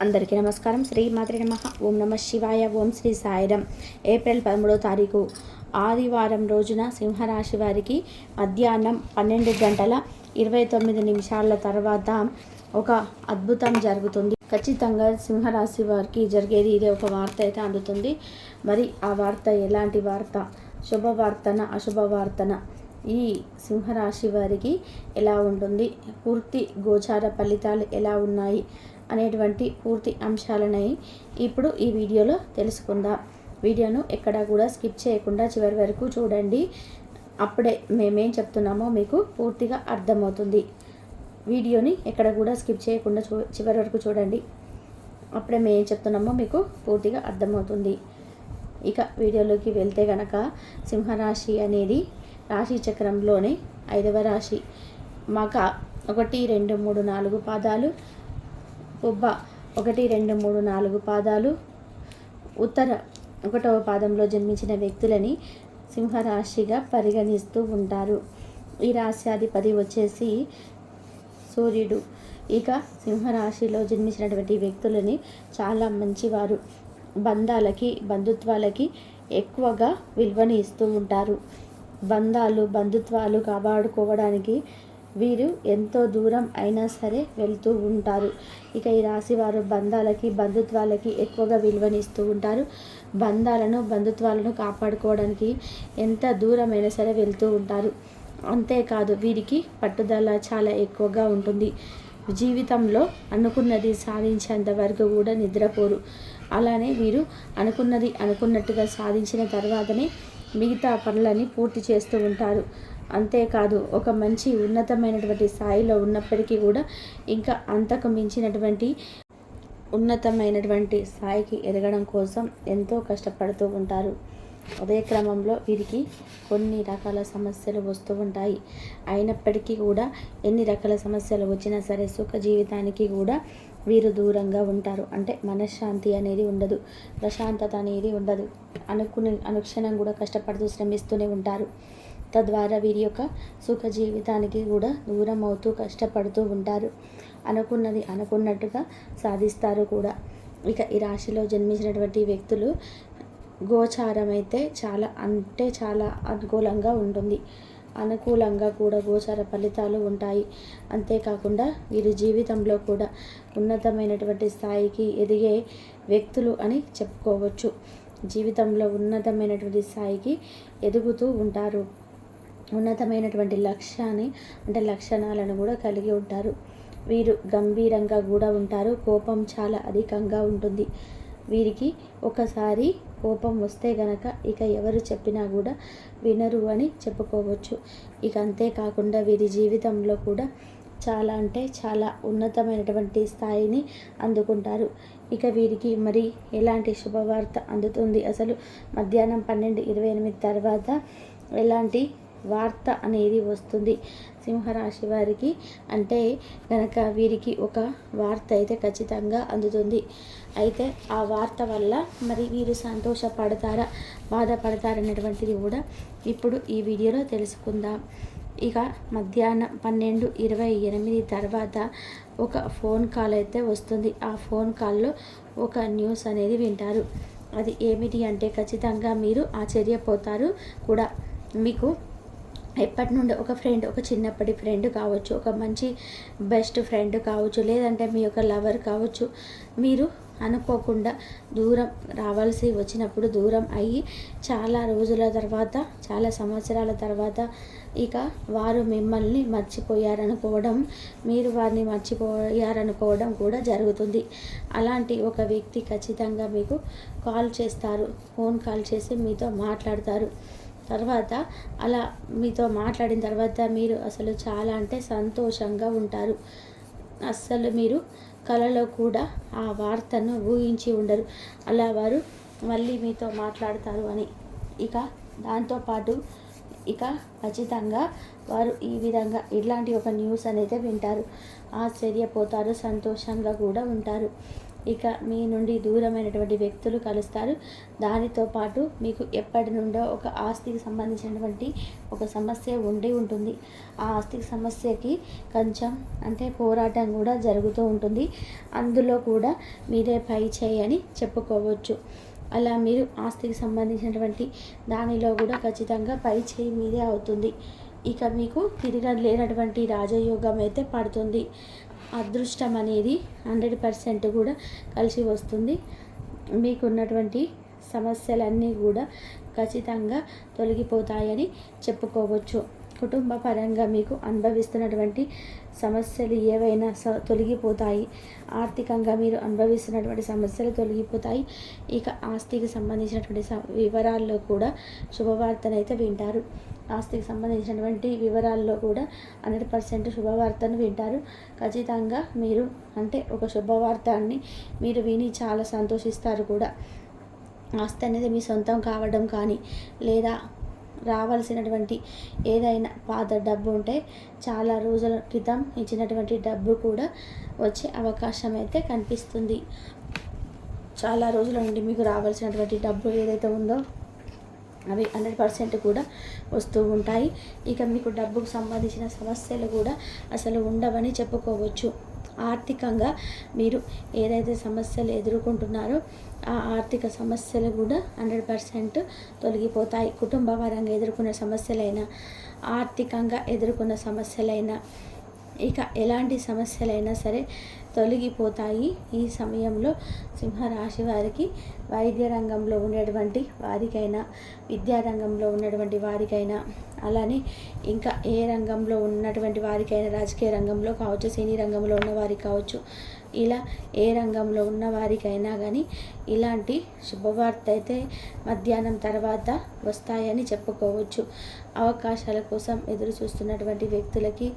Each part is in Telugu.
అందరికీ నమస్కారం. శ్రీ మాత్రే నమః. ఓం నమ శివాయ. ఓం శ్రీ సాయిరం. ఏప్రిల్ 13వ తారీఖు ఆదివారం రోజున సింహరాశి వారికి మధ్యాహ్నం 12:29 తర్వాత ఒక అద్భుతం జరుగుతుంది. ఖచ్చితంగా సింహరాశి వారికి జరిగేది ఇదే ఒక వార్త అయితే అందుతుంది. మరి ఆ వార్త ఎలాంటి వార్త? శుభవార్తన, అశుభవార్తన? ఈ సింహరాశి వారికి ఎలా ఉంటుంది? పూర్తి గోచార ఫలితాలు ఎలా ఉన్నాయి అనేటువంటి పూర్తి అంశాలని ఇప్పుడు ఈ వీడియోలో తెలుసుకుందాం. వీడియోను ఎక్కడా కూడా స్కిప్ చేయకుండా చివరి వరకు చూడండి. అప్పుడే మేమేం చెప్తున్నామో మీకు పూర్తిగా అర్థమవుతుంది. వీడియోని ఎక్కడ కూడా స్కిప్ చేయకుండా చివరి వరకు చూడండి. అప్పుడే మేము ఏం చెప్తున్నామో మీకు పూర్తిగా అర్థమవుతుంది. ఇక వీడియోలోకి వెళ్తే గనక సింహరాశి అనేది రాశి చక్రంలోనే 5వ రాశి. మక 1, 2, 3, 4 పాదాలు, పుబ్బ 1, 2, 3, 4 పాదాలు, ఉత్తర 1వ పాదంలో జన్మించిన వ్యక్తులని సింహరాశిగా పరిగణిస్తూ ఉంటారు. ఈ రాశ్యాధిపతి వచ్చేసి సూర్యుడు. ఇక సింహరాశిలో జన్మించినటువంటి వ్యక్తులని చాలా మంచివారు. బంధాలకి, బంధుత్వాలకి ఎక్కువగా విలువని ఇస్తూ ఉంటారు. బంధుత్వాలు కాపాడుకోవడానికి వీరు ఎంతో దూరం అయినా సరే వెళ్తూ ఉంటారు. ఇక ఈ రాశి వారు బంధాలకి, బంధుత్వాలకి ఎక్కువగా విలువనిస్తూ ఉంటారు. బంధుత్వాలను కాపాడుకోవడానికి ఎంత దూరమైనా సరే వెళ్తూ ఉంటారు. అంతేకాదు వీరికి పట్టుదల చాలా ఎక్కువగా ఉంటుంది. జీవితంలో అనుకున్నది సాధించేంత వరకు కూడా నిద్రపోరు. అలానే వీరు అనుకున్నది అనుకున్నట్టుగా సాధించిన తర్వాతనే మిగతా పనులని పూర్తి చేస్తూ ఉంటారు. అంతేకాదు ఒక మంచి ఉన్నతమైనటువంటి స్థాయిలో ఉన్నప్పటికీ కూడా ఇంకా అంతకు ఉన్నతమైనటువంటి స్థాయికి ఎదగడం కోసం ఎంతో కష్టపడుతూ ఉంటారు. అదే క్రమంలో వీరికి కొన్ని రకాల సమస్యలు వస్తూ ఉంటాయి. అయినప్పటికీ కూడా ఎన్ని రకాల సమస్యలు వచ్చినా సరే సుఖ జీవితానికి కూడా వీరు దూరంగా ఉంటారు. అంటే మనశ్శాంతి అనేది ఉండదు, ప్రశాంతత అనేది ఉండదు. అనుక్షణం కూడా కష్టపడుతూ శ్రమిస్తూనే ఉంటారు. తద్వారా వీరి యొక్క సుఖ జీవితానికి కూడా దూరం అవుతూ కష్టపడుతూ ఉంటారు. అనుకున్నది అనుకున్నట్టుగా సాధిస్తారు కూడా. ఇక ఈ రాశిలో జన్మించినటువంటి వ్యక్తులు గోచారం అయితే చాలా అనుకూలంగా ఉంటుంది. అనుకూలంగా కూడా గోచార ఫలితాలు ఉంటాయి. అంతేకాకుండా వీరి జీవితంలో కూడా ఉన్నతమైనటువంటి స్థాయికి ఎదిగే వ్యక్తులు అని చెప్పుకోవచ్చు. జీవితంలో ఉన్నతమైనటువంటి స్థాయికి ఎదుగుతూ ఉంటారు. ఉన్నతమైనటువంటి లక్షణాలను కూడా కలిగి ఉంటారు. వీరు గంభీరంగా కూడా ఉంటారు. కోపం చాలా అధికంగా ఉంటుంది. వీరికి ఒకసారి కోపం వస్తే గనక ఇక ఎవరు చెప్పినా కూడా వినరు అని చెప్పుకోవచ్చు. ఇక అంతేకాకుండా వీరి జీవితంలో కూడా చాలా ఉన్నతమైనటువంటి స్థాయిని అందుకుంటారు. ఇక వీరికి మరి ఎలాంటి శుభవార్త అందుతుంది? అసలు మధ్యాహ్నం 12:28 తర్వాత ఎలాంటి వార్త అనేది వస్తుంది సింహరాశి వారికి అంటే కనుక వీరికి ఒక వార్త అయితే ఖచ్చితంగా అందుతుంది. అయితే ఆ వార్త వల్ల మరి వీరు సంతోషపడతారా, బాధపడతారనేటువంటిది కూడా ఇప్పుడు ఈ వీడియోలో తెలుసుకుందాం. ఇక మధ్యాహ్నం 12:28 తర్వాత ఒక ఫోన్ కాల్ అయితే వస్తుంది. ఆ ఫోన్ కాల్లో ఒక న్యూస్ అనేది వింటారు. అది ఏమిటి అంటే ఖచ్చితంగా మీరు ఆశ్చర్యపోతారు కూడా. మీకు ఎప్పటి నుండి ఒక చిన్నప్పటి ఫ్రెండ్ కావచ్చు, ఒక మంచి బెస్ట్ ఫ్రెండ్ కావచ్చు, లేదంటే మీ యొక్క లవర్ కావచ్చు, మీరు అనుకోకుండా దూరం రావాల్సి వచ్చినప్పుడు దూరం అయ్యి చాలా రోజుల తర్వాత, చాలా సంవత్సరాల తర్వాత ఇక వారు మిమ్మల్ని మర్చిపోయారనుకోవడం, మీరు వారిని మర్చిపోయారనుకోవడం కూడా జరుగుతుంది. అలాంటి ఒక వ్యక్తి ఖచ్చితంగా మీకు కాల్ చేస్తారు. ఫోన్ కాల్ చేసి మీతో మాట్లాడతారు. తర్వాత అలా మీతో మాట్లాడిన తర్వాత మీరు అసలు చాలా సంతోషంగా ఉంటారు. అస్సలు మీరు కలలో కూడా ఆ వార్తను ఊహించి ఉండరు, అలా వారు మళ్ళీ మీతో మాట్లాడతారు అని. ఇక దాంతోపాటు ఇక ఖచ్చితంగా వారు ఈ విధంగా ఇట్లాంటి ఒక న్యూస్ అనేది వింటారు. ఆశ్చర్యపోతారు, సంతోషంగా కూడా ఉంటారు. ఇక మీ నుండి దూరమైనటువంటి వ్యక్తులు కలుస్తారు. దానితో పాటు మీకు ఎప్పటి నుండో ఒక ఆస్తికి సంబంధించినటువంటి ఒక సమస్య ఉండి ఉంటుంది. ఆ ఆస్తికి సమస్యకి కొంచెం అంటే పోరాటం కూడా జరుగుతూ ఉంటుంది. అందులో కూడా మీరే పై చేయి అని చెప్పుకోవచ్చు. అలా మీరు ఆస్తికి సంబంధించినటువంటి దానిలో కూడా ఖచ్చితంగా పై చేయి మీదే అవుతుంది. ఇక మీకు తిరగలేనటువంటి రాజయోగం అయితే పడుతుంది. అదృష్టం అనేది 100% కూడా కలిసి వస్తుంది. మీకున్నటువంటి సమస్యలన్నీ కూడా ఖచ్చితంగా తొలగిపోతాయని చెప్పుకోవచ్చు. కుటుంబ పరంగా మీకు అనుభవిస్తున్నటువంటి సమస్యలు ఏవైనా తొలగిపోతాయి. ఆర్థికంగా మీరు అనుభవిస్తున్నటువంటి సమస్యలు తొలగిపోతాయి. ఇక ఆస్తికి సంబంధించినటువంటి వివరాల్లో కూడా శుభవార్తనైతే వింటారు. ఆస్తికి సంబంధించినటువంటి వివరాల్లో కూడా 100% శుభవార్తను వింటారు. ఖచ్చితంగా మీరు అంటే ఒక శుభవార్తని మీరు విని చాలా సంతోషిస్తారు కూడా. ఆస్తి అనేది మీ సొంతం కావడం కానీ లేదా రావాల్సినటువంటి ఏదైనా పాత డబ్బు ఉంటే చాలా రోజుల క్రితం ఇచ్చినటువంటి డబ్బు కూడా వచ్చే అవకాశం అయితే కనిపిస్తుంది. చాలా రోజుల నుండి మీకు రావాల్సినటువంటి డబ్బు ఏదైతే ఉందో అవి 100% కూడా వస్తూ ఉంటాయి. ఇక మీకు డబ్బుకు సంబంధించిన సమస్యలు కూడా అసలు ఉండవని చెప్పుకోవచ్చు. ఆర్థికంగా మీరు ఏదైతే సమస్యలు ఎదుర్కొంటున్నారో ఆ ఆర్థిక సమస్యలు కూడా 100% తొలగిపోతాయి. కుటుంబ పరంగా ఎదుర్కొన్న సమస్యలైనా ఆర్థికంగా ఎదుర్కొన్న సమస్యలైనా ఇక ఎలాంటి సమస్యలైనా సరే తొలగిపోతాయి. ఈ సమయంలో సింహరాశి వారికి వైద్య రంగంలో ఉన్నటువంటి వారికైనా విద్యారంగంలో ఉన్నటువంటి వారికైనా అలానే ఇంకా ఏ రంగంలో ఉన్నటువంటి వారికైనా రాజకీయ రంగంలో కావచ్చు, సినీ రంగంలో ఉన్న వారికి కావచ్చు, ఇలా ఏ రంగంలో ఉన్న వారికైనా కానీ ఇలాంటి శుభవార్త అయితే మధ్యాహ్నం తర్వాత వస్తాయని చెప్పుకోవచ్చు. అవకాశాల కోసం ఎదురు చూస్తున్నటువంటి వ్యక్తులకి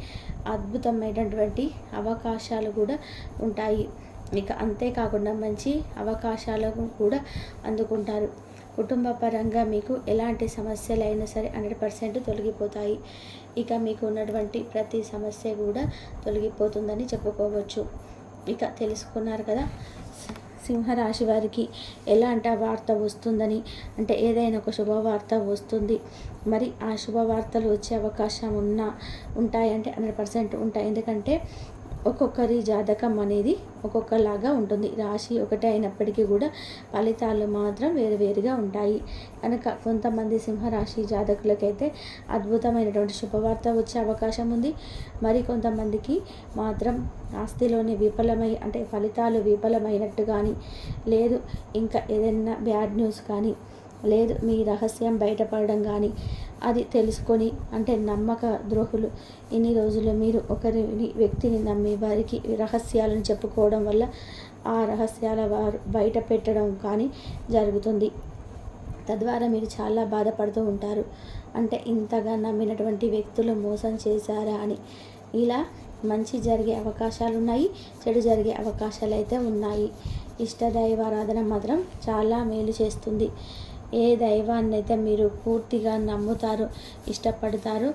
అద్భుతమైనటువంటి అవకాశాలు కూడా ఉంటాయి. ఇక అంతేకాకుండా మంచి అవకాశాలను కూడా అందుకుంటారు. కుటుంబ పరంగా మీకు ఎలాంటి సమస్యలైనా సరే 100% తొలగిపోతాయి. ఇక మీకు ఉన్నటువంటి ప్రతి సమస్య కూడా తొలగిపోతుందని చెప్పుకోవచ్చు. ఇక తెలుసుకున్నారు కదా సింహరాశి వారికి ఎలాంటి వార్త వస్తుందని. అంటే ఏదైనా ఒక శుభవార్త వస్తుంది. మరి ఆ శుభవార్తలు వచ్చే అవకాశం ఉంటాయంటే 100% ఉంటాయి. ఎందుకంటే ఒక్కొక్కరి జాతకం అనేది ఒక్కొక్కలాగా ఉంటుంది. రాశి ఒకటే అయినప్పటికీ కూడా ఫలితాలు మాత్రం వేరువేరుగా ఉంటాయి. కనుక కొంతమంది సింహరాశి జాతకులకైతే అద్భుతమైనటువంటి శుభవార్త వచ్చే అవకాశం ఉంది. మరి కొంతమందికి మాత్రం ఆస్తిలోని అంటే ఫలితాలు విఫలమైనట్టు కానీ, లేదు ఇంకా ఏదైనా బ్యాడ్ న్యూస్ కానీ, లేదు మీ రహస్యం బయటపడడం కానీ, అది తెలుసుకొని అంటే నమ్మక ద్రోహులు ఇన్ని రోజులు మీరు వ్యక్తిని నమ్మి వారికి రహస్యాలను చెప్పుకోవడం వల్ల ఆ రహస్యాల వారు బయట పెట్టడం కానీ జరుగుతుంది. తద్వారా మీరు చాలా బాధపడుతూ ఉంటారు. అంటే ఇంతగా నమ్మినటువంటి వ్యక్తులు మోసం చేశారా అని. ఇలా మంచి జరిగే అవకాశాలు ఉన్నాయి, చెడు జరిగే అవకాశాలు అయితే ఉన్నాయి. ఇష్టదైవారాధన మాత్రం చాలా మేలు చేస్తుంది. ఏ దైవాన్ని అయితే మీరు పూర్తిగా నమ్ముతారో, ఇష్టపడతారో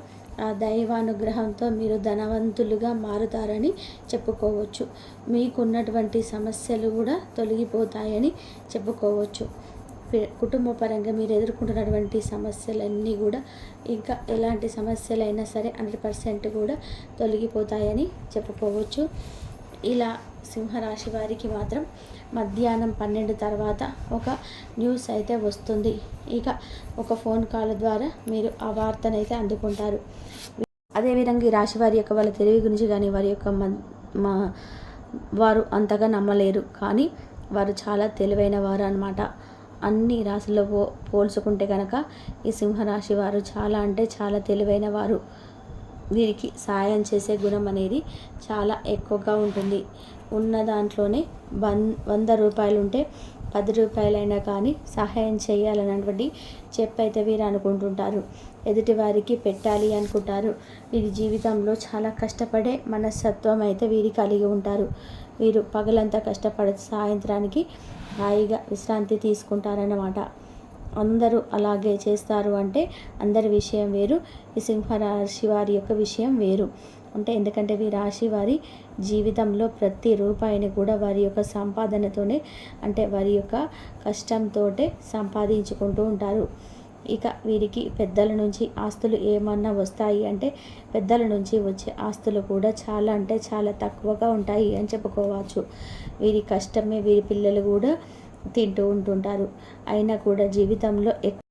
ఆ దైవానుగ్రహంతో మీరు ధనవంతులుగా మారుతారని చెప్పుకోవచ్చు. మీకున్నటువంటి సమస్యలు కూడా తొలగిపోతాయని చెప్పుకోవచ్చు. కుటుంబ పరంగా మీరు ఎదుర్కొంటున్నటువంటి సమస్యలన్నీ కూడా ఇంకా ఎలాంటి సమస్యలైనా సరే 100% కూడా తొలగిపోతాయని చెప్పుకోవచ్చు. ఇలా సింహరాశి వారికి మాత్రం మధ్యాహ్నం 12 తర్వాత ఒక న్యూస్ అయితే వస్తుంది. ఇక ఒక ఫోన్ కాల్ ద్వారా మీరు ఆ వార్తనైతే అందుకుంటారు. అదేవిధంగా ఈ రాశి వారి యొక్క వాళ్ళ తెలివి గురించి కానీ వారి యొక్క వారు అంతగా నమ్మలేరు, కానీ వారు చాలా తెలివైన వారు అన్నమాట. అన్ని రాశుల్లో పోల్చుకుంటే కనుక ఈ సింహరాశి వారు చాలా అంటే చాలా తెలివైన వారు. వీరికి సాయం చేసే గుణం అనేది చాలా ఎక్కువగా ఉంటుంది. ఉన్న దాంట్లోనే 100 రూపాయలు ఉంటే 10 రూపాయలైనా కానీ సహాయం చేయాలన్నటువంటి చెప్పైతే వీరు అనుకుంటుంటారు. ఎదుటి వారికి పెట్టాలి అనుకుంటారు. వీరి జీవితంలో చాలా కష్టపడే మనస్తత్వం అయితే వీరి కలిగి ఉంటారు. వీరు పగలంతా కష్టపడే సాయంత్రానికి హాయిగా విశ్రాంతి తీసుకుంటారన్నమాట. అందరూ అలాగే చేస్తారు అంటే అందరి విషయం వేరు, ఈ సింహరాశి వారి యొక్క విషయం వేరు. అంటే ఎందుకంటే ఈ రాశి వారి జీవితంలో ప్రతి రూపాయిని కూడా వారి యొక్క సంపాదనతోనే, అంటే వారి యొక్క కష్టంతోటే సంపాదించుకుంటూ ఉంటారు. ఇక వీరికి పెద్దల నుంచి ఆస్తులు ఏమన్నా వస్తాయి అంటే పెద్దల నుంచి వచ్చే ఆస్తులు కూడా చాలా అంటే చాలా తక్కువగా ఉంటాయి అని చెప్పుకోవచ్చు. వీరి కష్టమే వీరి పిల్లలు కూడా తింటూ ఉంటుంటారు. అయినా కూడా జీవితంలో